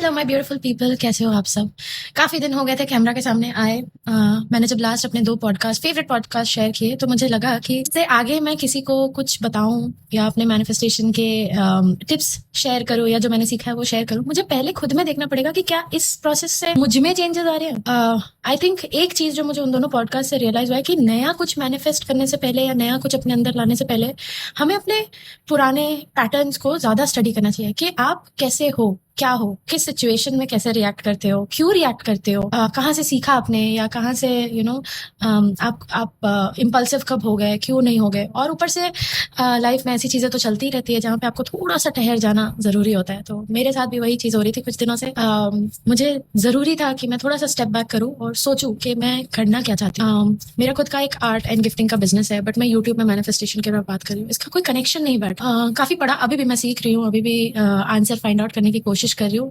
Hello my beautiful people, कैसे हो आप सब? काफी दिन हो गए थे कैमरा के सामने आए। मैंने जब लास्ट अपने 2 पॉडकास्ट फेवरेट पॉडकास्ट शेयर किए तो मुझे लगा कि इससे आगे मैं किसी को कुछ बताऊं या अपने मैनिफेस्टेशन के टिप्स शेयर करूं या जो मैंने सीखा है वो शेयर करूं। मुझे पहले खुद में देखना पड़ेगा कि क्या इस प्रोसेस से मुझ में चेंजेस आ रहे हैं। आई थिंक एक चीज जो मुझे उन दोनों पॉडकास्ट से रियलाइज हुआ है कि नया कुछ मैनिफेस्ट करने से पहले या नया कुछ अपने अंदर लाने से पहले हमें अपने पुराने पैटर्न्स को ज्यादा स्टडी करना चाहिए कि आप कैसे हो, क्या हो, किस सिचुएशन में कैसे रिएक्ट करते हो, क्यों रिएक्ट करते हो, कहाँ से सीखा आपने या कहाँ से आप इम्पल्सिव कब हो गए, क्यों नहीं हो गए। और ऊपर से लाइफ में ऐसी चीजें तो चलती ही रहती है जहाँ पे आपको थोड़ा सा ठहर जाना जरूरी होता है। तो मेरे साथ भी वही चीज हो रही थी कुछ दिनों से। मुझे जरूरी था कि मैं थोड़ा सा स्टेप बैक करूँ और सोचूं कि मैं करना क्या चाहती हूँ। मेरा खुद का एक आर्ट एंड गिफ्टिंग का बिजनेस है, बट मैं यूट्यूब में मैनिफेस्टेशन के बारे में बात कर रही हूँ। इसका कोई कनेक्शन नहीं बैठ। काफी पढ़ा, अभी भी मैं सीख रही हूँ, अभी भी आंसर फाइंड आउट करने की कोशिश कर रही हूँ।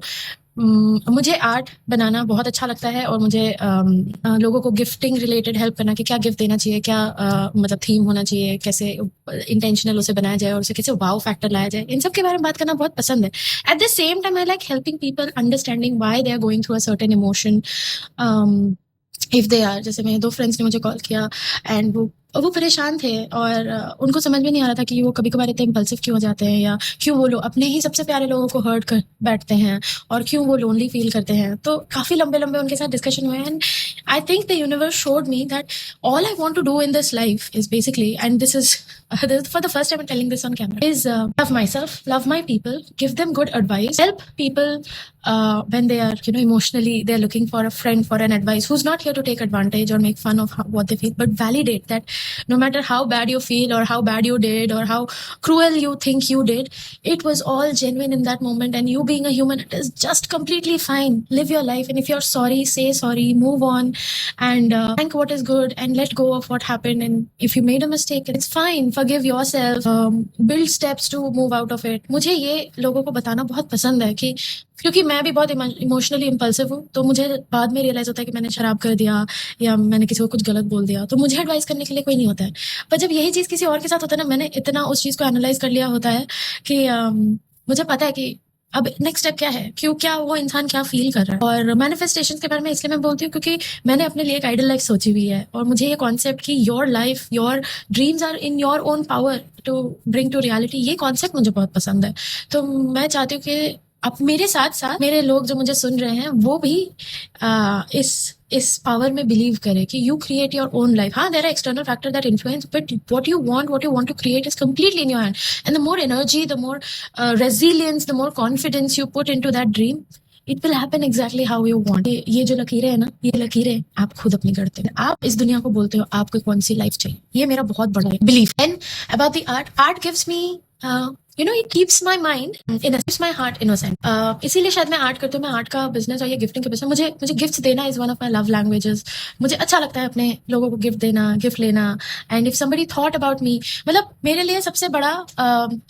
मुझे आर्ट बनाना बहुत अच्छा लगता है और मुझे लोगों को गिफ्टिंग रिलेटेड हेल्प करना कि क्या गिफ्ट देना चाहिए, क्या मतलब थीम होना चाहिए, कैसे इंटेंशनल उसे बनाया जाए और उसे कैसे वाव फैक्टर लाया जाए, इन सब के बारे में बात करना बहुत पसंद है। At the same time I like helping people understanding why they are going through a certain emotion. If they are, जैसे मेरे 2 फ्रेंड्स ने मुझे कॉल किया एंड वो परेशान थे और उनको समझ में नहीं आ रहा था कि वो कभी कभार इतने इम्पल्सिव क्यों हो जाते हैं या क्यों वो लोग अपने ही सबसे प्यारे लोगों को हर्ट कर बैठते हैं और क्यों वो लोनली फील करते हैं। तो काफी लंबे लंबे उनके साथ डिस्कशन हुए and I think the universe showed me that all I want to do in this life is basically, and this is for the first time I'm telling this on camera, is love myself, love my people, give them good advice, help people when they are emotionally they're looking for a friend, for an advice who's not here to take advantage or make fun of what they feel, but validate that no matter how bad you feel or how bad you did or how cruel you think you did, it was all genuine in that moment, and you being a human, it is just completely fine. Live your life, and if you're sorry, say sorry, move on, and thank what is good and let go of what happened. And if you made a mistake, it's fine, forgive yourself, build steps to move out of it. मुझे ये लोगों को बताना बहुत पसंद है कि क्योंकि मैं भी बहुत इमोशनली इम्पल्सिव हूँ, तो मुझे बाद में रियलाइज होता है कि मैंने शराब कर दिया या मैंने किसी को कुछ गलत बोल दिया, तो मुझे एडवाइस करने के लिए कोई नहीं होता है। पर जब यही चीज़ किसी और के साथ होता है ना, मैंने इतना उस चीज़ को एनालाइज कर लिया होता है कि मुझे पता है कि अब नेक्स्ट स्टेप क्या है, क्यों, क्या वो इंसान क्या फील कर रहा है। और मैनिफेस्टेशन के बारे में इसलिए मैं बोलती हूँ क्योंकि मैंने अपने लिए एक आइडल लाइफ सोची हुई है और मुझे ये कॉन्सेप्ट कि your life, your dreams are in your own power to bring to reality, ये कॉन्सेप्ट मुझे बहुत पसंद है। तो मैं चाहती हूँ कि अब मेरे साथ साथ मेरे लोग जो मुझे सुन रहे हैं वो भी इस पावर में बिलीव करें कि you create your own life. हाँ, there are external factor that influence, but what you want to create is completely in your hand, and the more energy, the more resilience, the more confidence you put into that dream, it will happen exactly how you want. ये जो लकीरें है ना, ये लकीरें आप खुद अपनी करते हैं। आप इस दुनिया को बोलते हो आपको कौन सी लाइफ चाहिए, ये मेरा बहुत बड़ा belief. And about the art gives me it keeps my mind innocent, keeps my heart innocent. इसीलिए शायद मैं आर्ट करती हूँ। मैं आर्ट का बिजनेस और ये गिफ्टिंग का बिजनेस, मुझे गिफ्ट्स देना is one of my love languages. मुझे अच्छा लगता है अपने लोगों को गिफ्ट देना, गिफ्ट लेना। And if somebody thought about me, मतलब मेरे लिए सबसे बड़ा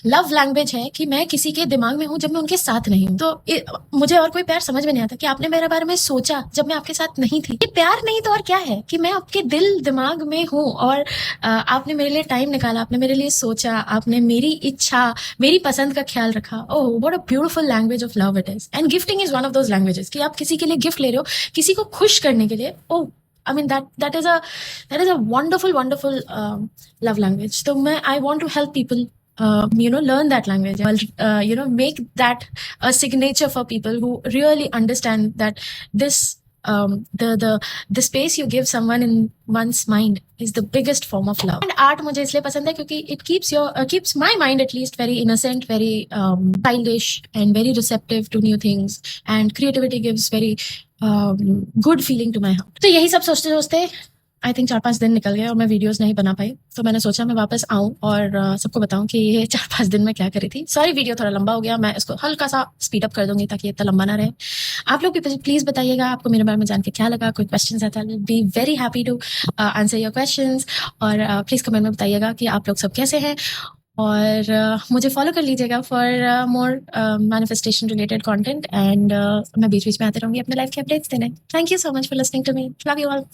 लव लैंग्वेज है कि मैं किसी के दिमाग में हूँ जब मैं उनके साथ नहीं हूँ। तो मुझे और कोई प्यार समझ में नहीं आता कि आपने मेरे बारे में सोचा जब मैं आपके साथ नहीं थी। ये प्यार नहीं तो और क्या है कि मैं आपके दिल दिमाग में हूँ और आपने मेरे लिए टाइम निकाला, आपने मेरे लिए सोचा, आपने मेरी इच्छा, मेरी पसंद का ख्याल रखा। Oh, what a beautiful language of love it is, and gifting is one of those languages कि आप किसी के लिए गिफ्ट ले रहे हो, किसी को खुश करने के लिए। ओह, I mean that is a wonderful love language. So I want to help people learn that language. Make that a signature for people who really understand that this the space you give someone in one's mind is the biggest form of love. And art मुझे इसलिए पसंद है क्योंकि it keeps my mind at least very innocent, very childish and very receptive to new things, and creativity gives very good feeling to my heart. तो यही सब सोचते सोचते आई थिंक 4-5 दिन निकल गए और मैं वीडियोस नहीं बना पाई। तो मैंने सोचा मैं वापस आऊं और सबको बताऊं कि ये 4-5 दिन में क्या करी थी। सॉरी, वीडियो थोड़ा लंबा हो गया, मैं इसको हल्का सा स्पीड अप कर दूंगी ताकि इतना लंबा ना रहे। आप लोग भी प्लीज बताइएगा आपको मेरे बारे में जान के क्या लगा। कोई क्वेश्चन है तो I will be very happy to answer your questions, और प्लीज कमेंट में बताइएगा कि आप लोग सब कैसे हैं। और मुझे फॉलो कर लीजिएगा for more manifestation related content, and मैं बीच बीच में आते रहूंगी अपने लाइफ के अपडेट्स देने। Thank you so much for listening to me, love you all.